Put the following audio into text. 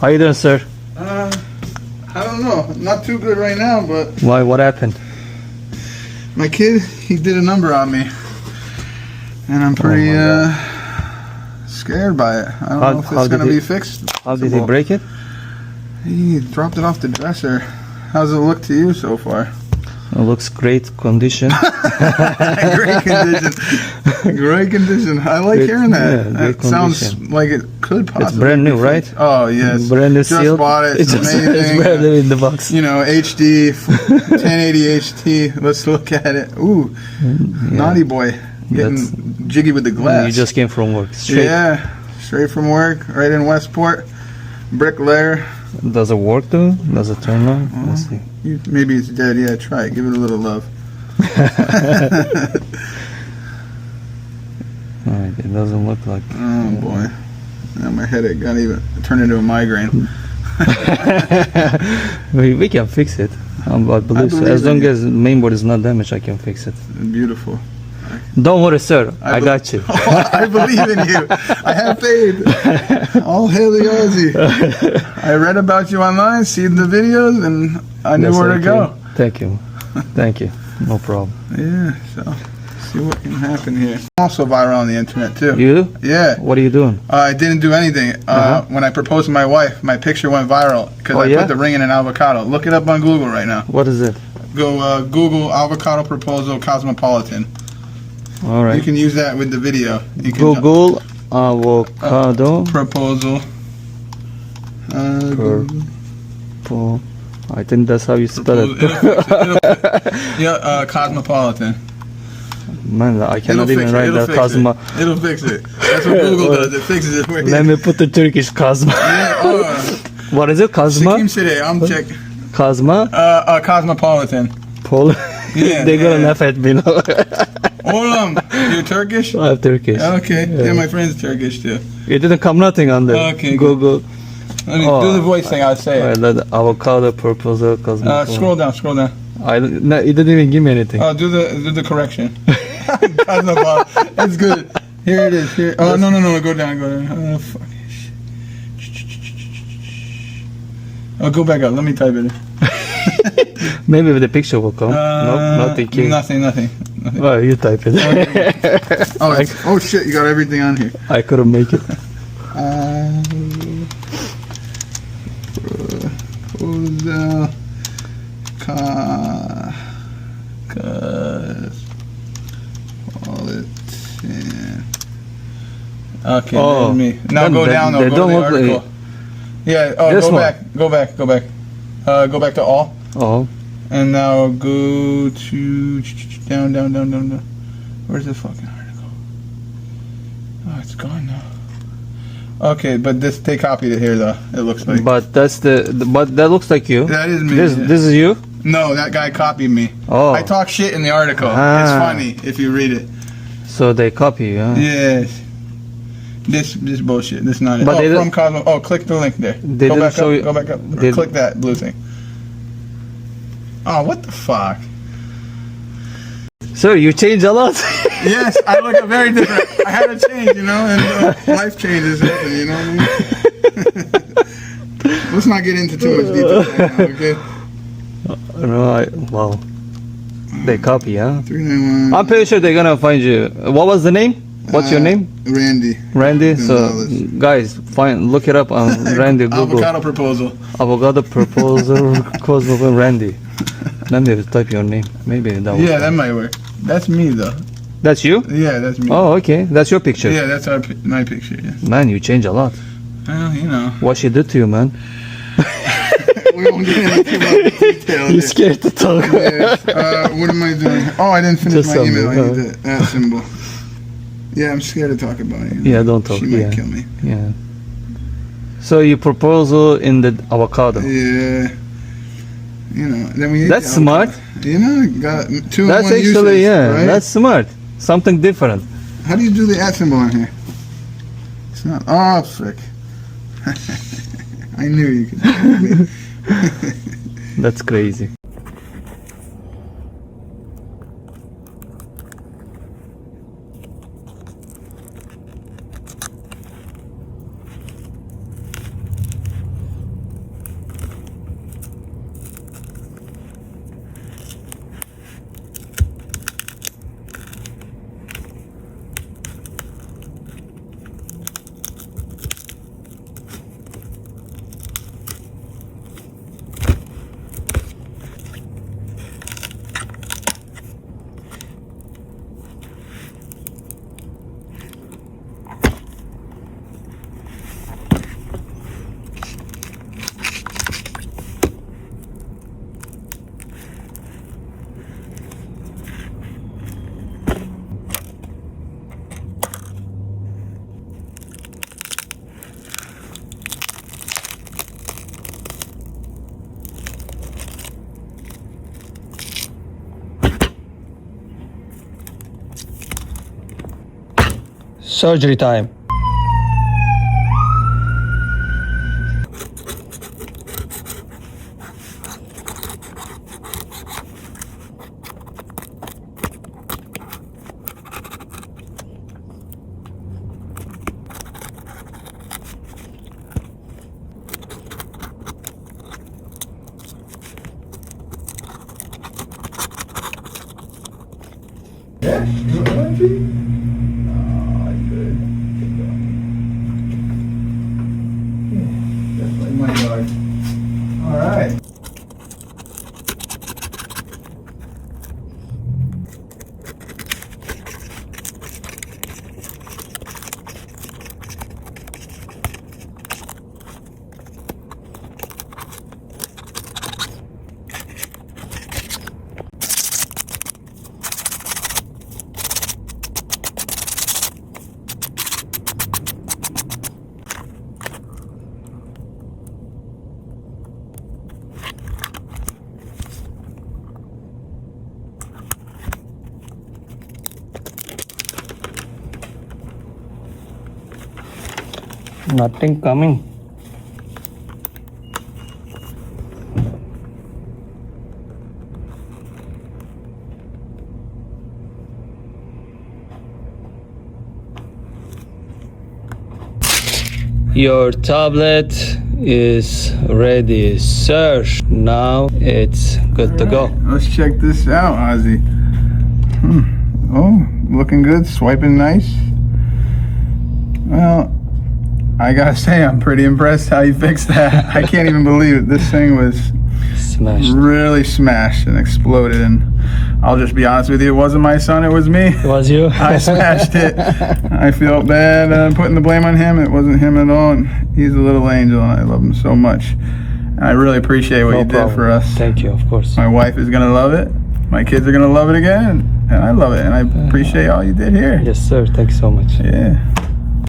How you doing, sir? I don't know. Not too good right now, but Why? What happened? my kid, he did a number on me, and I'm pretty scared by it. I don't know if it's gonna be fixed. How did he break it? He dropped it off the dresser. How's it look to you so far? It looks great condition. Great condition. Great condition. I like hearing that. Yeah, It sounds like it could possibly. It's brand new, right? Oh yes. Brand new Just sealed. bought it. It's amazing. It's brand new in the box. You know, HD, 1080 HT. Let's look at it. Ooh, naughty boy, getting jiggy with the glass. You just came from work. Straight. Yeah, straight from work, right in Westport. Bricklayer. Does it work though? Does it turn on? Let's see. Maybe it's dead. Yeah, try it. Give it a little love. Alright, it doesn't look like. Oh boy. Now my headache got even turned into a migraine. we can fix it. I believe so. As long as the mainboard is not damaged, I can fix it. Beautiful. Don't worry, sir. I got you. I believe in you. I have faith. All hail the Aussie. I read about you online, seen the videos, and I knew where to go. Thank you. Thank you. No problem. Yeah, so see what can happen here. I'm also viral on the internet too. You? Yeah. What are you doing? I didn't do anything. When I proposed to my wife, my picture went viral because I put the ring in an avocado. Look it up on Google right now. What is it? Go Google avocado proposal cosmopolitan. All right. You can use that with the video. You can Google avocado proposal. I think that's how you spell it. Yeah, cosmopolitan. Man, I cannot even write that cosmo. It'll fix it. That's what Google does. It fixes it for you. Let me put the Turkish cosmo. What is it? Cosmo? I'm check. Cosmo? Cosmopolitan. Pol. Yeah. They're gonna laugh at me now. Oğlum, you're Turkish? I'm Turkish. Okay. Yeah, my friend's Turkish too. It didn't come nothing on there. Okay. Google. Let me do the voice thing. I'll say it. Alright, avocado proposal cosmo. Scroll down. Scroll down. No, it didn't even give me anything. Oh, do the correction. That's good. Here it is. Here. Oh no. Go down. Oh fuck. Oh, go back up. Let me type it in. Maybe the picture will come. Nope, Nothing. Oh, you type it. Oh shit! You got everything on here. I couldn't make it. Okay, there's me. Now go down. Go to the article. Yeah. Oh, this go one. back. Go back. Go back to all. Oh. And now go to down. Where's the fucking article? Oh, it's gone now. Okay, but they copied it here though. It looks like. But but that looks like you. That is me. This is you? No, that guy copied me. Oh. I talk shit in the article. It's funny if you read it. So they copy you, huh? Yes. This bullshit. This not it. But from Cosmo. Oh, click the link there. Go back up. Go back up. Or click that blue thing. Oh, what the fuck? Sir, you change a lot. Yes, I look very different. I had to change, you know, and life changes happen, you know what I mean? Let's not get into too much detail right now, okay? No, wow. They copy, huh? 391. I'm pretty sure they're gonna find you. What was the name? What's your name? Randy. Randy. So, guys, look it up on Randy Google. Avocado proposal. Avocado proposal, Cosmo Randy. Let me type your name. Maybe that will. Yeah, that might work. That's me though. That's you? Yeah, that's me. Oh, okay. That's your picture. Yeah, that's my picture. Yeah. Man, you change a lot. Well, you know. What she did to you, man? We won't get into too much detail. You're scared to talk. Yes. What am I doing? Oh, I didn't finish my email. I need that symbol. Yeah, I'm scared to talk about it. Yeah, don't talk. She might kill me. Yeah. So you proposal in the avocado. Yeah. You know, then we. That's smart. You know, got two. That's in one actually uses, right? That's smart. Something different. How do you do the @ symbol on here? It's not. Oh, frick! I knew you could do it. That's crazy. Surgery time. Yeah, you want to? Oh, good. Yeah, just like my dog. All right. Nothing coming. Your tablet is ready, sir. Now it's good to go. Let's check this out, Ozzy. Oh, looking good, swiping nice. Well, I gotta say, I'm pretty impressed how you fixed that. I can't even believe it. This thing was Smashed. really smashed and exploded. And I'll just be honest with you, it wasn't my son, it was me. It was you? I smashed it. I feel bad putting the blame on him. It wasn't him at all. And he's a little angel, and I love him so much. And I really appreciate what No you problem. did for us. Thank you, of course. My wife is gonna love it. My kids are gonna love it again, and I love it. And I appreciate all you did here. Yes, sir. Thank you so much. Yeah.